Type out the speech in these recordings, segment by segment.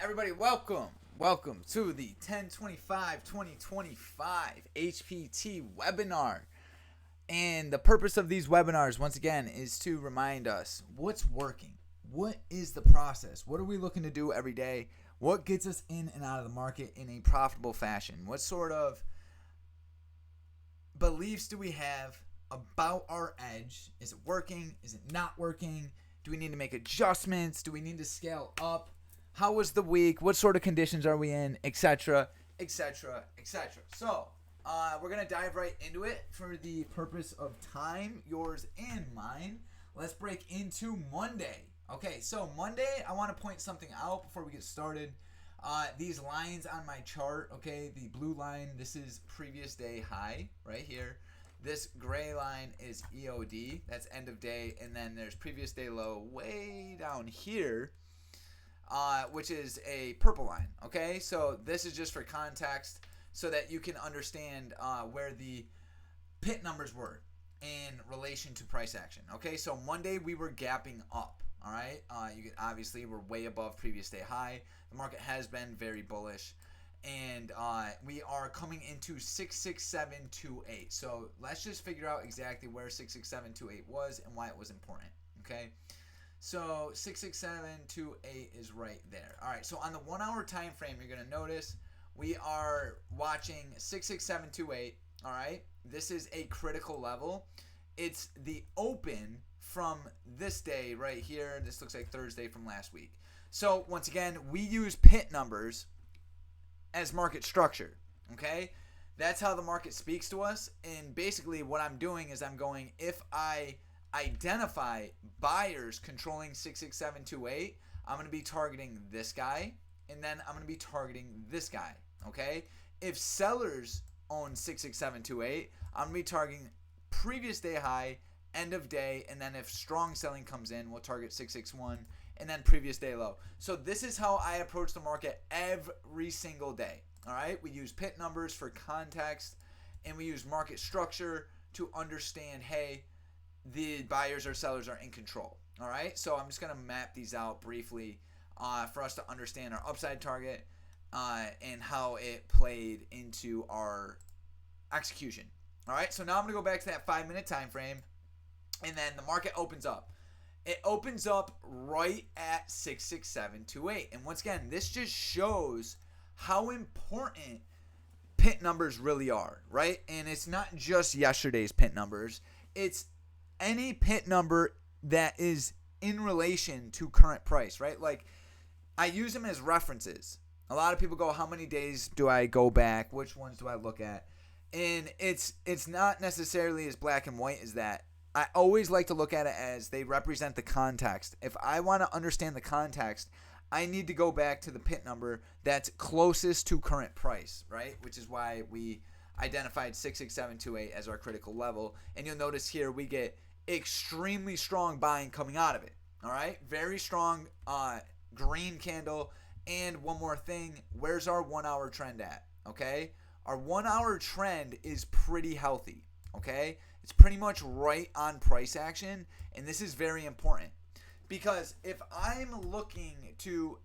Everybody, welcome to the 10/25/2025 HPT webinar. And the purpose of these webinars, once again, is to remind us what's working. What is the process? What are we looking to do every day? What gets us in and out of the market in a profitable fashion? What sort of beliefs do we have about our edge? Is it working? Is it not working? Do we need to make adjustments? Do we need to scale up? How was the week? What sort of conditions are we in? Etc. Etc. Etc. So, we're going to dive right into it for the purpose of time, yours and mine. Let's break into Monday. Okay, so Monday, I want to point something out before we get started. These lines on my chart, okay, the blue line, this is previous day high right here. This gray line is EOD, that's end of day, and then there's previous day low way down here, which is a purple line, okay? So this is just for context so that you can understand where the pit numbers were in relation to price action, okay? So Monday we were gapping up, all right? Obviously we're way above previous day high. The market has been very bullish, and we are coming into 66728. So let's just figure out exactly where 66728 was and why it was important, okay? So 66728 is right there. All right, so on the 1 hour time frame, you're going to notice we are watching 66728, all right? This is a critical level. It's the open from this day right here. This looks like Thursday from last week. So once again, we use pit numbers as market structure, okay? That's how the market speaks to us. And basically what I'm doing is I'm going, if I identify buyers controlling 66728, I'm going to be targeting this guy, and then I'm going to be targeting this guy, okay? If sellers own 66728, I'm going to be targeting previous day high, end of day, and then if strong selling comes in, we'll target 661, and then previous day low. So this is how I approach the market every single day, all right? We use pit numbers for context, and we use market structure to understand, hey, the buyers or sellers are in control, all right? So I'm just going to map these out briefly for us to understand our upside target and how it played into our execution, all right? So now I'm going to go back to that 5-minute time frame, and then the market opens up. It opens up right at 66728. And once again, this just shows how important pit numbers really are, right? And it's not just yesterday's pit numbers. It's any pit number that is in relation to current price, right? Like, I use them as references. A lot of people go, how many days do I go back? Which ones do I look at? And it's not necessarily as black and white as that. I always like to look at it as they represent the context. If I want to understand the context, I need to go back to the pit number that's closest to current price, right? Which is why we identified 66728 as our critical level. And you'll notice here we get extremely strong buying coming out of it. All right? Very strong green candle. And one more thing, where's our 1 hour trend at? Okay? Our 1 hour trend is pretty healthy. Okay? It's pretty much right on price action. And this is very important. Because if I'm looking to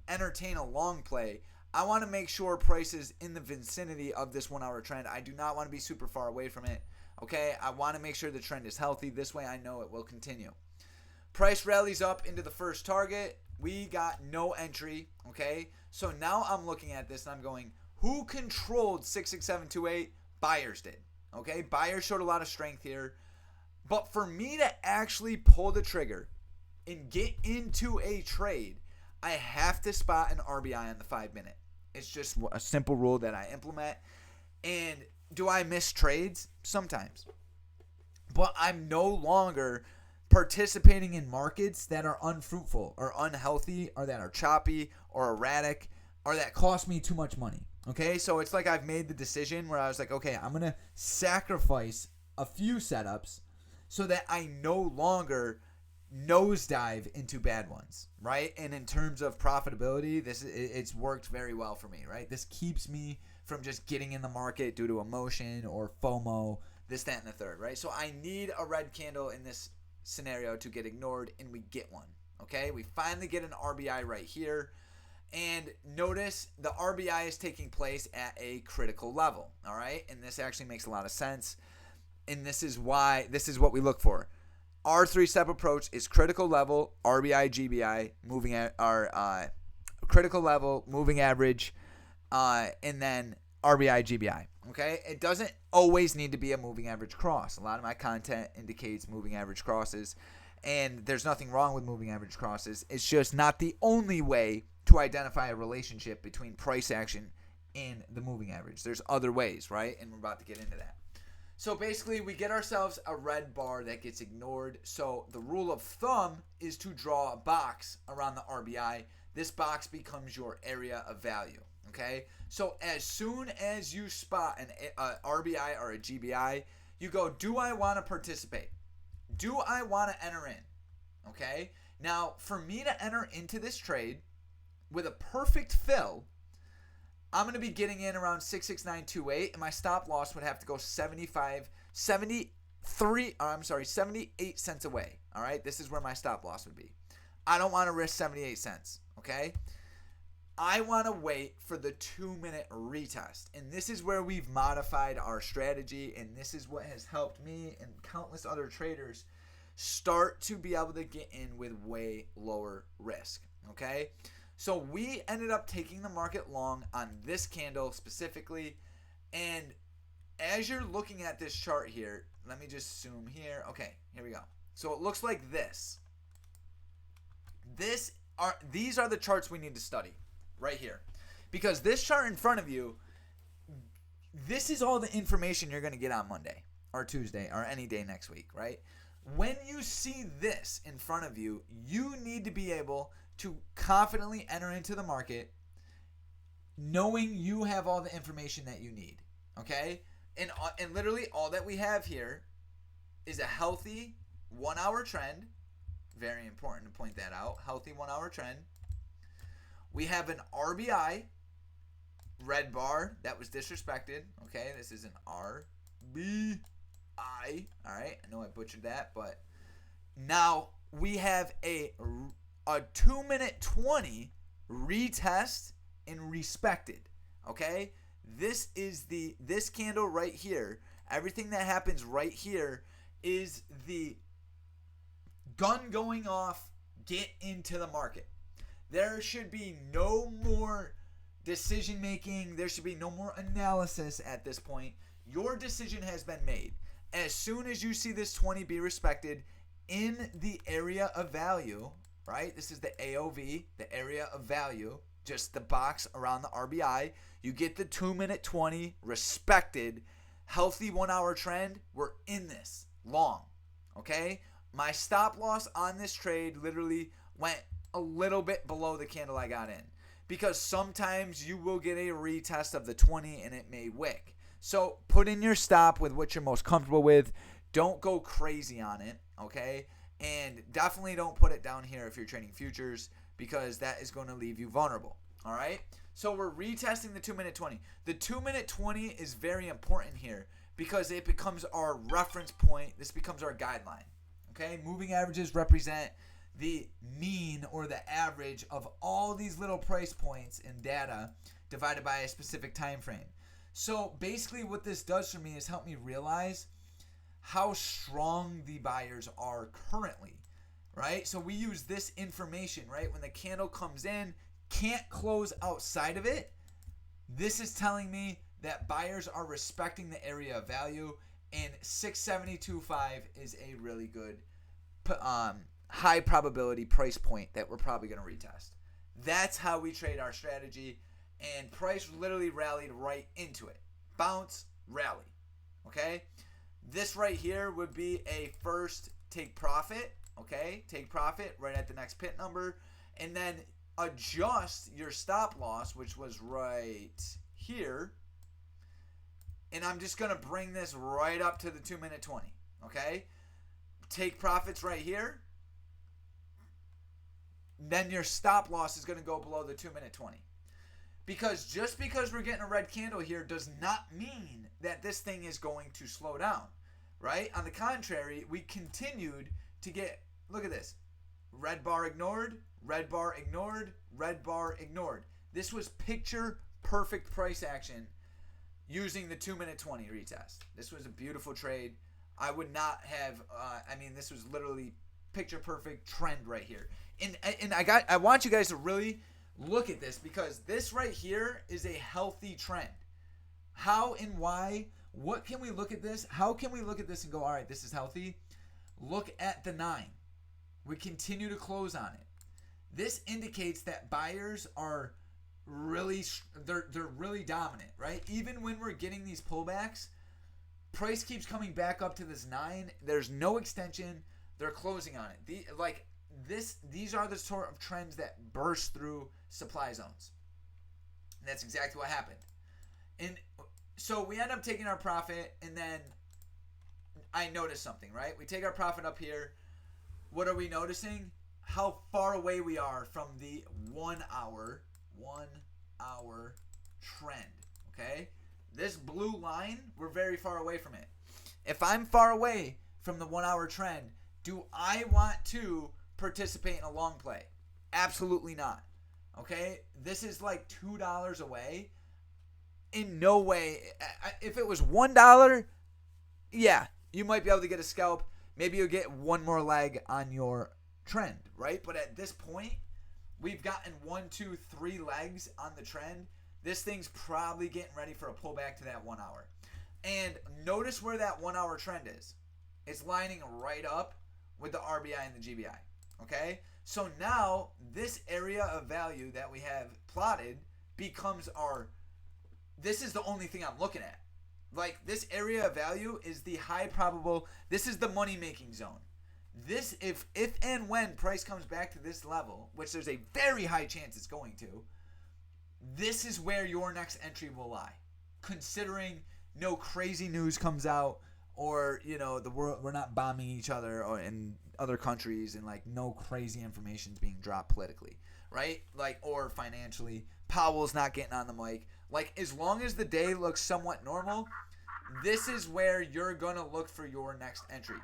entertain a long play, I want to make sure price is in the vicinity of this 1 hour trend. I do not want to be super far away from it. Okay, I want to make sure the trend is healthy. This way I know it will continue. Price rallies up into the first target. We got no entry. Okay, so now I'm looking at this and I'm going, who controlled 66728? Buyers did. Okay, buyers showed a lot of strength here. But for me to actually pull the trigger and get into a trade, I have to spot an RBI on the 5-minute. It's just a simple rule that I implement. And do I miss trades? Sometimes. But I'm no longer participating in markets that are unfruitful or unhealthy or that are choppy or erratic or that cost me too much money. Okay, so it's like I've made the decision where I was like, okay, I'm going to sacrifice a few setups so that I no longer nosedive into bad ones, right? And in terms of profitability, it's worked very well for me, right? This keeps me from just getting in the market due to emotion or FOMO, this, that, and the third, right? So I need a red candle in this scenario to get ignored, and we get one, okay? We finally get an RBI right here, And notice the RBI is taking place at a critical level. All right. And this actually makes a lot of sense. And this is what we look for. Our 3-step approach is critical level, RBI, GBI, moving at our critical level, moving average, and then RBI, GBI. Okay, it doesn't always need to be a moving average cross. A lot of my content indicates moving average crosses, and there's nothing wrong with moving average crosses. It's just not the only way to identify a relationship between price action and the moving average. There's other ways, right? And we're about to get into that. So basically, we get ourselves a red bar that gets ignored. So the rule of thumb is to draw a box around the RBI. This box becomes your area of value. Okay? So as soon as you spot an RBI or a GBI, you go, do I want to participate? Do I want to enter in? Okay? Now, for me to enter into this trade with a perfect fill, I'm going to be getting in around 66928, and my stop loss would have to go 78 cents away. All right, this is where my stop loss would be. I don't want to risk 78 cents. Okay, I want to wait for the 2-minute retest, and this is where we've modified our strategy, and this is what has helped me and countless other traders start to be able to get in with way lower risk. Okay. So we ended up taking the market long on this candle specifically. And as you're looking at this chart here, let me just zoom here. Okay, here we go. So it looks like this. These are the charts we need to study right here. Because this chart in front of you, this is all the information you're going to get on Monday or Tuesday or any day next week, right? When you see this in front of you, you need to be able to confidently enter into the market knowing you have all the information that you need, okay? And literally all that we have here is a healthy 1-hour trend. Very important to point that out. Healthy 1-hour trend. We have an RBI, red bar, that was disrespected, okay? This is an RBI, all right? I know I butchered that, but now we have a 2-minute 20 retest and respected. Okay, this candle right here. Everything that happens right here is the gun going off. Get into the market. There should be no more decision making. There should be no more analysis at this point. Your decision has been made. As soon as you see this 20 be respected in the area of value. Right? This is the AOV, the area of value, just the box around the RBI. You get the 2-minute 20 respected, healthy 1-hour trend. We're in this long. Okay? My stop loss on this trade literally went a little bit below the candle I got in. Because sometimes you will get a retest of the 20 and it may wick. So put in your stop with what you're most comfortable with. Don't go crazy on it. Okay? And definitely don't put it down here if you're trading futures because that is going to leave you vulnerable. All right? So we're retesting the 2-minute 20. The 2-minute 20 is very important here because it becomes our reference point. This becomes our guideline. Okay? Moving averages represent the mean or the average of all these little price points in data divided by a specific time frame. So basically what this does for me is help me realize how strong the buyers are currently, right? So we use this information, right? When the candle comes in, can't close outside of it. This is telling me that buyers are respecting the area of value, and 672.5 is a really good high probability price point that we're probably going to retest. That's how we trade our strategy, and price literally rallied right into it. Bounce, rally, okay? This right here would be a first take profit, okay? Take profit right at the next pit number, and then adjust your stop loss, which was right here, and I'm just going to bring this right up to the 2-minute 20, okay? Take profits right here, then your stop loss is going to go below the 2-minute 20. Because just because we're getting a red candle here does not mean that this thing is going to slow down. Right? On the contrary, we continued to get, look at this, red bar ignored, red bar ignored, red bar ignored. This was picture perfect price action using the 2-minute 20 retest. This was a beautiful trade. I would not have, this was literally picture perfect trend right here. And I want you guys to really look at this, because this right here is a healthy trend. How and why? What can we look at this? How can we look at this and go, all right, this is healthy? Look at the 9. We continue to close on it. This indicates that buyers are really, they're really dominant, right? Even when we're getting these pullbacks, price keeps coming back up to this 9. There's no extension. They're closing on it. These are the sort of trends that burst through supply zones. And that's exactly what happened. And so we end up taking our profit, and then I noticed something, right? We take our profit up here. What are we noticing? How far away we are from the 1 hour trend, okay? This blue line, we're very far away from it. If I'm far away from the 1 hour trend, do I want to participate in a long play? Absolutely not. Okay? This is like $2 away. In no way. If it was $1, yeah, you might be able to get a scalp. Maybe you'll get one more leg on your trend, right? But at this point, we've gotten 1, 2, 3 legs on the trend. This thing's probably getting ready for a pullback to that 1 hour. And notice where that 1 hour trend is. It's lining right up with the RBI and the GBI. Okay? So now this area of value that we have plotted becomes this is the only thing I'm looking at. Like, this area of value is the high probable, this is the money making zone. This, if and when price comes back to this level, which there's a very high chance it's going to, this is where your next entry will lie. Considering no crazy news comes out, or, the world, we're not bombing each other or in other countries, and like no crazy information is being dropped politically, right? Like, or financially. Powell's not getting on the mic. Like, as long as the day looks somewhat normal, this is where you're going to look for your next entry.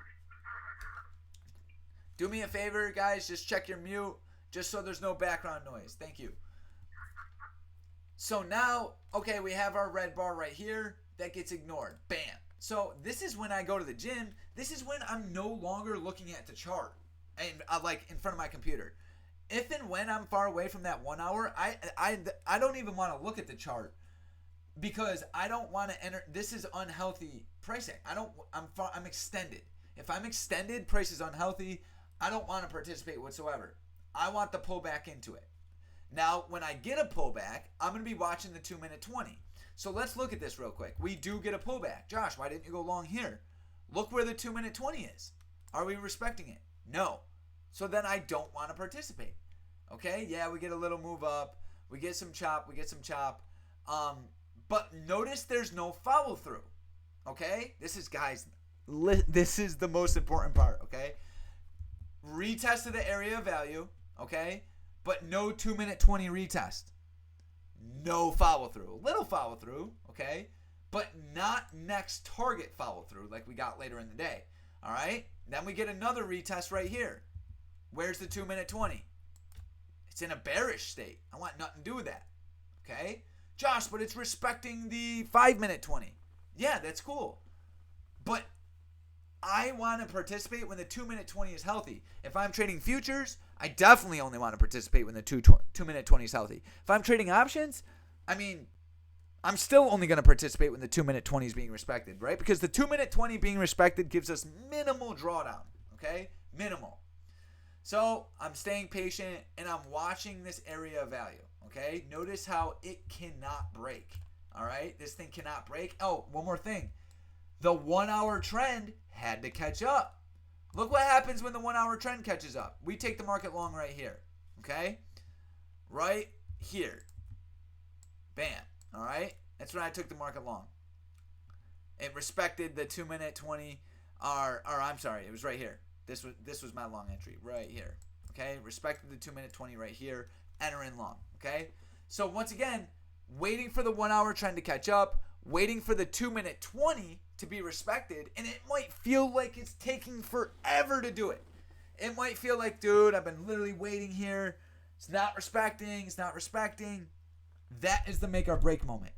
Do me a favor, guys. Just check your mute, just so there's no background noise. Thank you. So now, okay, we have our red bar right here. That gets ignored. Bam. So this is when I go to the gym. This is when I'm no longer looking at the chart and like in front of my computer. If and when I'm far away from that 1 hour, I don't even want to look at the chart, because I don't want to enter. This is unhealthy pricing. I'm extended. If I'm extended, price is unhealthy. I don't want to participate whatsoever. I want the pullback into it. Now, when I get a pullback, I'm going to be watching the 2-minute 20. So let's look at this real quick. We do get a pullback. Josh, why didn't you go long here? Look where the 2-minute 20 is. Are we respecting it? No. So then I don't want to participate. Okay? Yeah, we get a little move up. We get some chop. But notice there's no follow through. Okay? This is, guys, this is the most important part. Okay? Retest of the area of value. Okay? But no 2-minute 20 retest. No follow through. A little follow through. Okay? But not next target follow through like we got later in the day. All right? Then we get another retest right here. Where's the 2-minute 20? It's in a bearish state. I want nothing to do with that. Okay? Josh, but it's respecting the 5-minute 20. Yeah, that's cool. But I want to participate when the 2-minute 20 is healthy. If I'm trading futures, I definitely only want to participate when the 2-minute 20 is healthy. If I'm trading options, I'm still only going to participate when the 2-minute 20 is being respected, right? Because the 2-minute 20 being respected gives us minimal drawdown, okay? Minimal. So I'm staying patient, and I'm watching this area of value, okay? Notice how it cannot break, all right? This thing cannot break. Oh, one more thing. The 1 hour trend had to catch up. Look what happens when the 1 hour trend catches up. We take the market long right here, okay? Right here. Bam, all right? That's when I took the market long. It respected the 2-minute 20, or I'm sorry, it was right here. This was my long entry right here. Okay, respected the 2-minute 20 right here. Enter in long. Okay, so once again, waiting for the 1 hour trend to catch up, waiting for the 2-minute 20 to be respected, and it might feel like it's taking forever to do it. It might feel like, dude, I've been literally waiting here It's not respecting. It's not respecting. That is the make or break moment.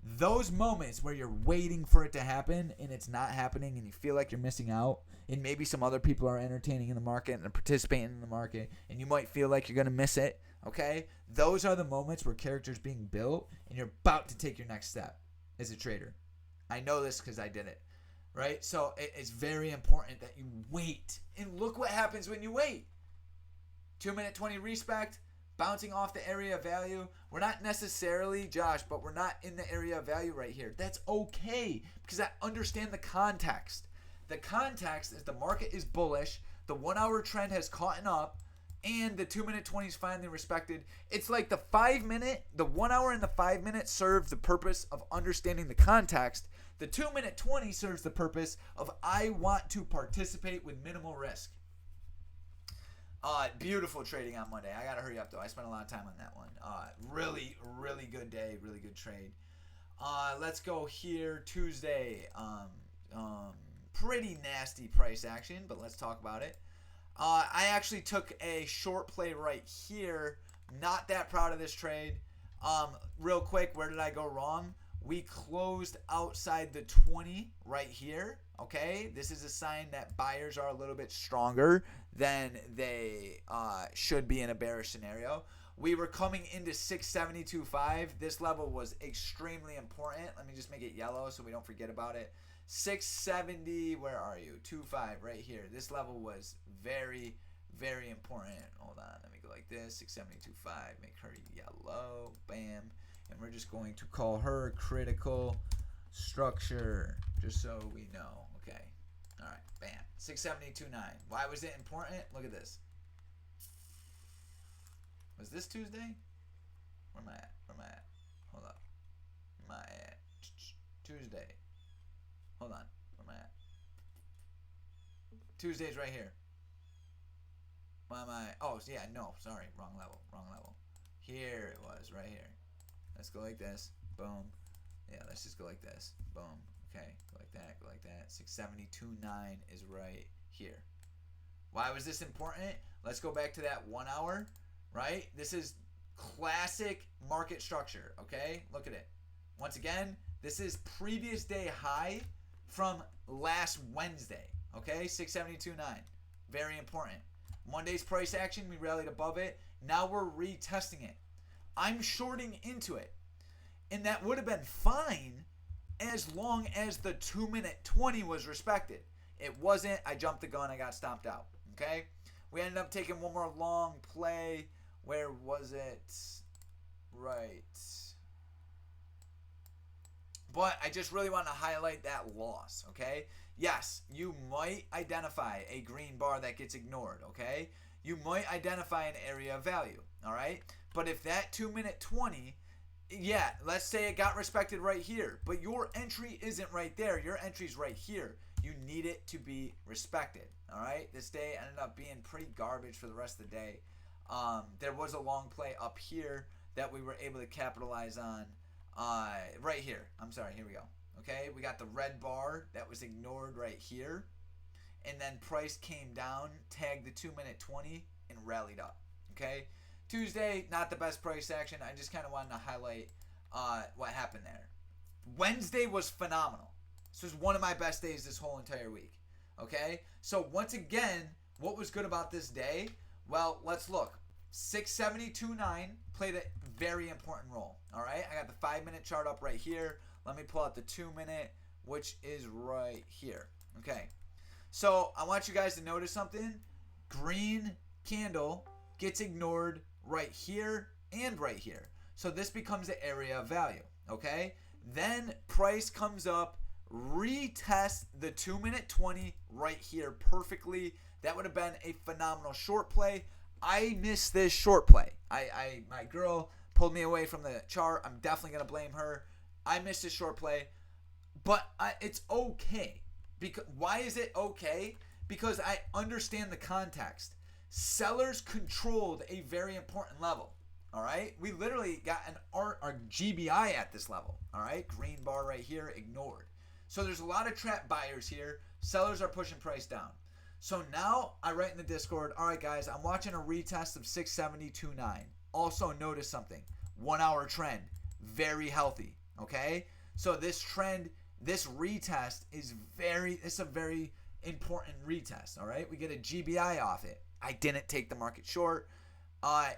Those moments where you're waiting for it to happen and it's not happening and you feel like you're missing out, and maybe some other people are entertaining in the market and participating in the market, and you might feel like you're going to miss it, okay? Those are the moments where character's being built and you're about to take your next step as a trader. I know this because I did it, right? So it's very important that you wait. And look what happens when you wait. 2-minute 20 respect, bouncing off the area of value. We're not necessarily, Josh, but we're not in the area of value right here. That's okay because I understand the context. The context is the market is bullish, the 1 hour trend has caught up, and the 2-minute 20 is finally respected. It's like the 5-minute, the 1 hour and the 5-minute serve the purpose of understanding the context. The 2-minute 20 serves the purpose of I want to participate with minimal risk. Beautiful trading on Monday. I gotta hurry up though. I spent a lot of time on that one. Really good day. Really good trade. Let's go here. Tuesday. Pretty nasty price action, but let's talk about it. I actually took a short play right here. Not that proud of this trade. Real quick, where did I go wrong? We closed outside the 20 right here. Okay, this is a sign that buyers are a little bit stronger than they should be in a bearish scenario. We were coming into 672.5. This level was extremely important. Let me just make it yellow so we don't forget about it. 670, where are you? 2.5 right here. This level was very important. Hold on, let me go like this. 672.5, make her yellow. Bam. And we're just going to call her critical structure, just so we know. Okay. All right. Bam. 672.9. Why was it important? Look at this. Was this Tuesday? Where am I at? Hold up. Where am I at? Tuesday. Hold on. Where am I at? Tuesday's right here. Why am I? Oh, yeah. No. Sorry. Wrong level. Here it was. Right here. Let's go like this. Boom. Yeah, let's just go like this. Boom. Okay. Go like that. 672.9 is right here. Why was this important? Let's go back to that 1 hour, right? This is classic market structure, okay? Look at it. Once again, this is previous day high from last Wednesday, okay? 672.9. Very important. Monday's price action, we rallied above it. Now we're retesting it. I'm shorting into it. And that would have been fine as long as the 2-minute 20 was respected. It wasn't. I jumped the gun. I got stomped out. Okay? We ended up taking one more long play. Where was it? Right. But I just really want to highlight that loss. Okay? Yes, you might identify a green bar that gets ignored. Okay? You might identify an area of value. All right? But if that 2-minute 20, yeah, let's say it got respected right here, but your entry isn't right there. Your entry's right here. You need it to be respected. All right. This day ended up being pretty garbage for the rest of the day. There was a long play up here that we were able to capitalize on. Right here. I'm sorry. Here we go. Okay. We got the red bar that was ignored right here. And then price came down, tagged the 2-minute 20, and rallied up. Okay. Tuesday, not the best price action. I just kind of wanted to highlight what happened there. Wednesday was phenomenal. This was one of my best days this whole entire week. Okay? So once again, what was good about this day? Well, let's look. 672.9 played a very important role. All right? I got the 5-minute chart up right here. Let me pull out the 2-minute, which is right here. Okay? So I want you guys to notice something. Green candle gets ignored right here and right here. So this becomes the area of value, okay? Then price comes up, retest the 2-minute 20 right here perfectly. That would have been a phenomenal short play. I missed this short play. My girl pulled me away from the chart. I'm definitely going to blame her. I missed this short play, but it's okay. Why is it okay? Because I understand the context. Sellers controlled a very important level. All right, we literally got our GBI at this level. All right, green bar right here ignored. So there's a lot of trap buyers here. Sellers are pushing price down. So now I write in the Discord, all right, guys, I'm watching a retest of 670.29. Also, notice something. 1 hour trend. Very healthy. Okay? So this trend, this retest is it's a very important retest. All right? We get a GBI off it. I didn't take the market short.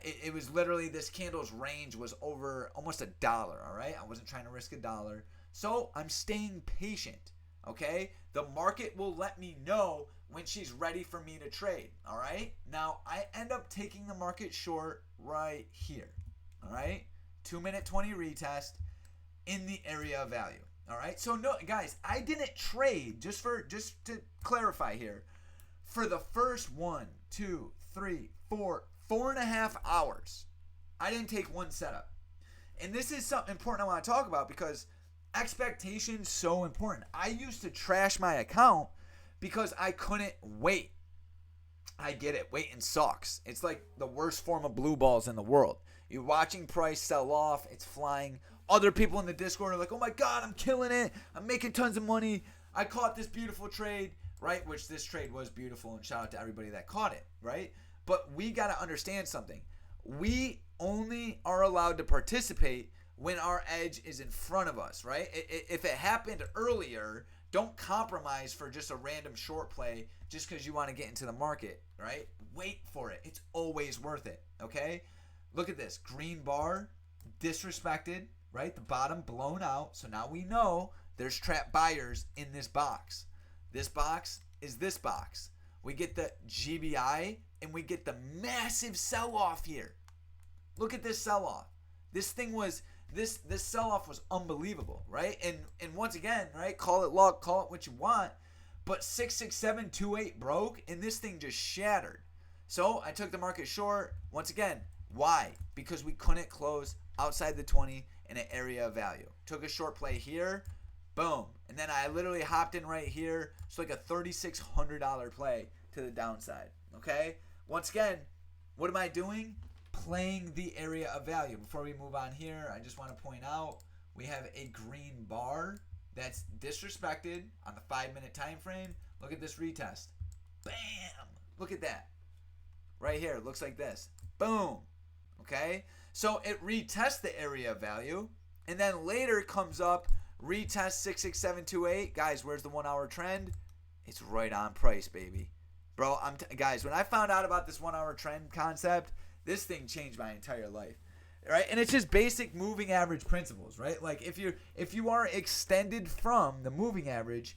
It was literally, this candle's range was over almost $1. All right? I wasn't trying to risk $1. So I'm staying patient. Okay? The market will let me know when she's ready for me to trade. All right? Now, I end up taking the market short right here. All right? 2-minute 20 retest in the area of value. All right? So, no, guys, I didn't trade, just to clarify here, for the first 1, 2, 3, 4.5 hours. I didn't take one setup. And this is something important I want to talk about because expectation's so important. I used to trash my account because I couldn't wait. I get it. Waiting sucks. It's like the worst form of blue balls in the world. You're watching price sell off. It's flying. Other people in the Discord are like, oh my God, I'm killing it. I'm making tons of money. I caught this beautiful trade, right? Which this trade was beautiful, and shout out to everybody that caught it, right? But we got to understand something. We only are allowed to participate when our edge is in front of us, right? If it happened earlier, don't compromise for just a random short play just because you want to get into the market, right? Wait for it. It's always worth it, okay? Look at this. Green bar, disrespected, right? The bottom blown out. So now we know there's trap buyers in this box. This box is this box. We get the GBI and we get the massive sell-off here. Look at this sell-off. This thing was... This sell-off was unbelievable, right? And once again, right, call it luck, call it what you want, but 66728 broke, and this thing just shattered. So I took the market short. Once again, why? Because we couldn't close outside the 20 in an area of value. Took a short play here, boom. And then I literally hopped in right here. It's like a $3,600 play to the downside, okay? Once again, what am I doing? Playing the area of value. Before we move on here, I just want to point out we have a green bar that's disrespected on the 5-minute time frame. Look at this retest. Bam! Look at that. Right here. It looks like this. Boom. Okay? So it retests the area of value, and then later it comes up, retest 66728. Guys, where's the 1 hour trend? It's right on price, baby. Bro, guys, when I found out about this 1 hour trend concept, this thing changed my entire life, right? And it's just basic moving average principles, right? Like if you are extended from the moving average,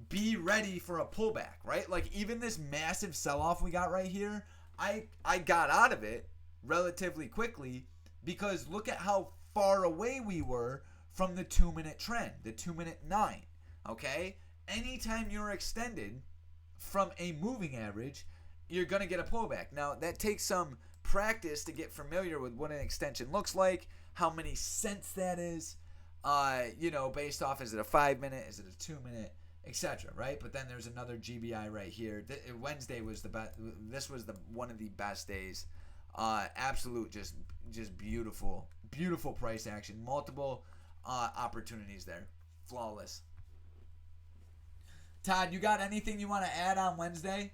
be ready for a pullback, right? Like even this massive sell-off we got right here, I got out of it relatively quickly because look at how far away we were from the 2-minute trend, the 2-minute 9, okay? Anytime you're extended from a moving average, you're going to get a pullback. Now, that takes some practice to get familiar with what an extension looks like, how many cents that is, based off, is it a 5-minute, is it a 2-minute, etc., right? But then there's another GBI right here. Wednesday was the best. This was one of the best days. Absolute, just beautiful price action. Multiple opportunities there. Flawless. Todd, you got anything you want to add on Wednesday?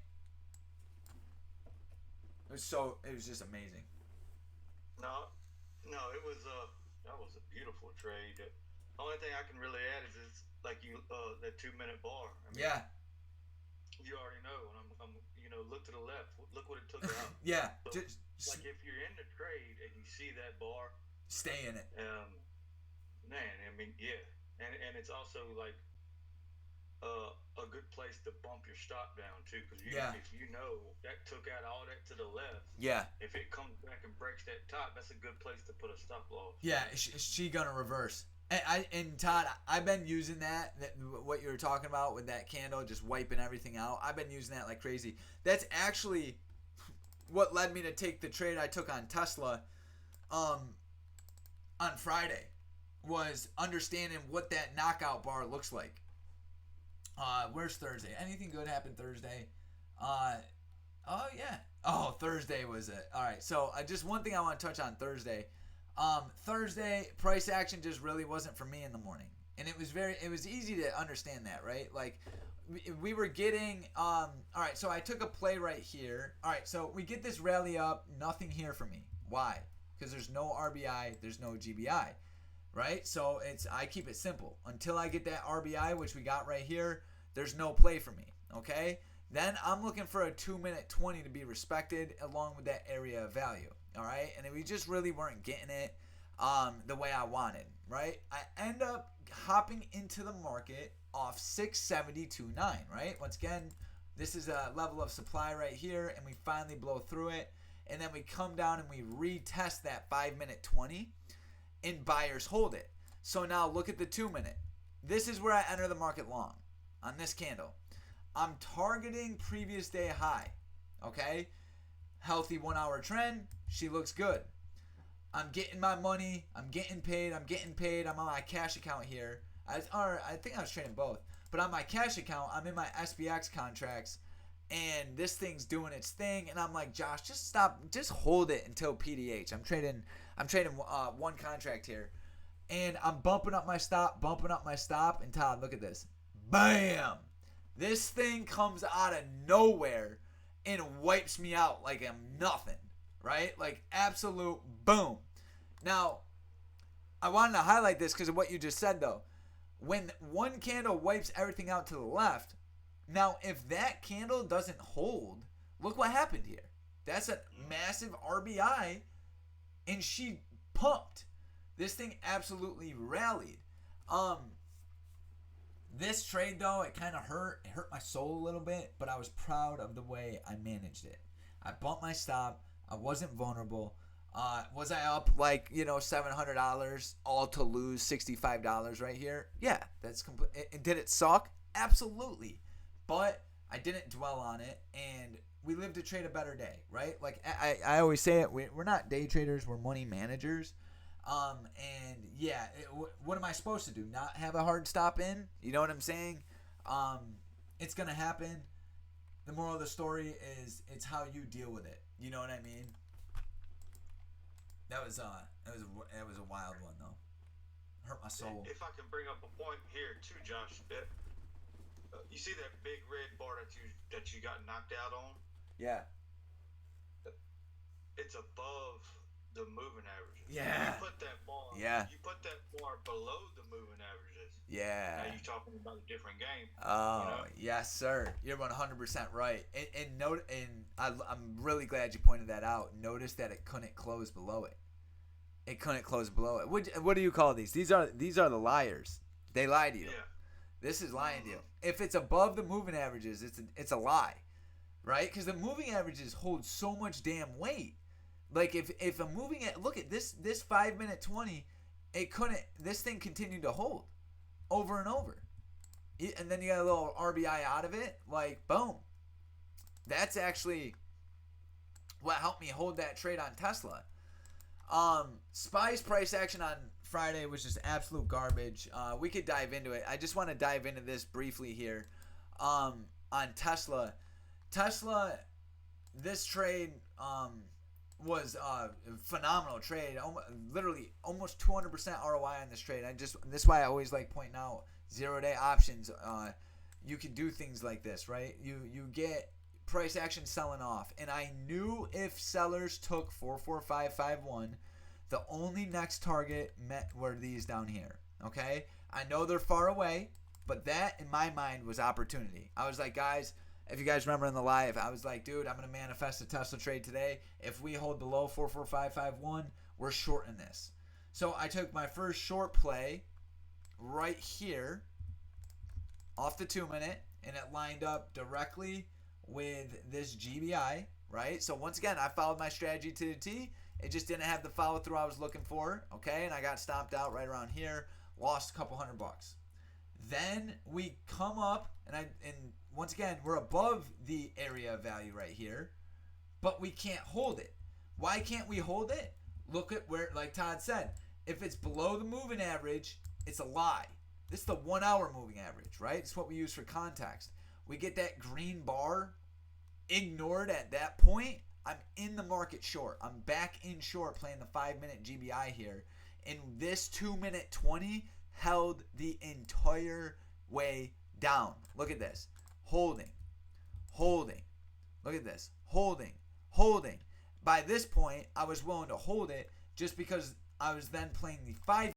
It was just amazing. No, it was that was a beautiful trade. The only thing I can really add is it's like that 2-minute bar. I mean, yeah. You already know, and I'm look to the left. Look what it took out. Yeah. So, like if you're in the trade and you see that bar, stay in it. Man, I mean, yeah, and it's also like a good place to bump your stop down too, because if that took out all that to the left, if it comes back and breaks that top, that's a good place to put a stop loss. Yeah, is she gonna reverse? And Todd, I've been using that what you were talking about with that candle just wiping everything out. I've been using that like crazy. That's actually what led me to take the trade I took on Tesla on Friday, was understanding what that knockout bar looks like. Where's Thursday? Anything good happened Thursday? Oh yeah. Oh, Thursday was it. All right. So just one thing I want to touch on Thursday. Thursday price action just really wasn't for me in the morning, and it was easy to understand that, right? Like we were getting all right, so I took a play right here. All right, so we get this rally up, nothing here for me. Why? Because there's no RBI, there's no GBI, right? So I keep it simple. Until I get that RBI, which we got right here, there's no play for me, okay? Then I'm looking for a 2-minute 20 to be respected along with that area of value, all right? And we just really weren't getting it the way I wanted, right? I end up hopping into the market off 672.9, right? Once again, this is a level of supply right here, and we finally blow through it. And then we come down and we retest that 5-minute 20, and buyers hold it. So now look at the 2-minute. This is where I enter the market long on this candle. I'm targeting previous day high, okay? Healthy 1-hour trend. She looks good. I'm getting my money. I'm getting paid. I'm on my cash account here. I think I was trading both. But on my cash account, I'm in my SPX contracts. And this thing's doing its thing, and I'm like, Josh, just stop, just hold it until PDH. I'm trading one contract here, and I'm bumping up my stop, and Todd, look at this, bam! This thing comes out of nowhere and wipes me out like I'm nothing, right? Like absolute boom. Now, I wanted to highlight this because of what you just said, though. When one candle wipes everything out to the left. Now, if that candle doesn't hold, look what happened here. That's a massive RBI, and she pumped. This thing absolutely rallied. This trade, though, it kind of hurt. It hurt my soul a little bit, but I was proud of the way I managed it. I bumped my stop. I wasn't vulnerable. Was I up like, $700 all to lose $65 right here? Yeah, that's complete. Did it suck? Absolutely. But I didn't dwell on it, and we live to trade a better day, right? Like I always say it, we're not day traders, we're money managers. And yeah, what am I supposed to do? Not have a hard stop in? You know what I'm saying? It's gonna happen. The moral of the story is it's how you deal with it. You know what I mean? That was a wild one though. Hurt my soul. If I can bring up a point here too, Josh. You see that big red bar that you got knocked out on? Yeah. It's above the moving averages. Yeah. You put that bar. Yeah. You put that bar below the moving averages. Yeah. Now you're talking about a different game. Oh, yes, sir. You're 100% right. I'm really glad you pointed that out. Notice that it couldn't close below it. It couldn't close below it. What do you call these? These are the liars. They lie to you. Yeah. This is lying to you. If it's above the moving averages, it's a lie, right? Because the moving averages hold so much damn weight. Like if a moving, look at this 5-minute 20, this thing continued to hold over and over, and then you got a little RBI out of it, like boom. That's actually what helped me hold that trade on Tesla. SPY's price action on Friday was just absolute garbage. We could dive into it. I just want to dive into this briefly here. On Tesla, this trade was a phenomenal trade. Literally almost 200% ROI on this trade. This is why I always like pointing out 0-day options. You can do things like this, right? You get price action selling off, and I knew if sellers took 44551, the only next target were these down here. Okay, I know they're far away, but that in my mind was opportunity. I was like, guys, if you guys remember in the live, I was like, dude, I'm gonna manifest a Tesla trade today. If we hold below 44551, we're shorting this. So I took my first short play right here off the 2-minute, and it lined up directly with this GBI, right? So once again, I followed my strategy to the T. It just didn't have the follow through I was looking for, okay? And I got stopped out right around here, lost a couple $100. Then we come up, and once again, we're above the area of value right here, but we can't hold it. Why can't we hold it? Look at where, like Todd said, if it's below the moving average, it's a lie. This is the 1-hour moving average, right? It's what we use for context. We get that green bar ignored at that point. I'm in the market short. I'm back in short playing the 5-minute GBI here. And this 2-minute 20 held the entire way down. Look at this. holding, holding. Look at this. Holding, holding. By this point, I was willing to hold it just because I was then playing the 5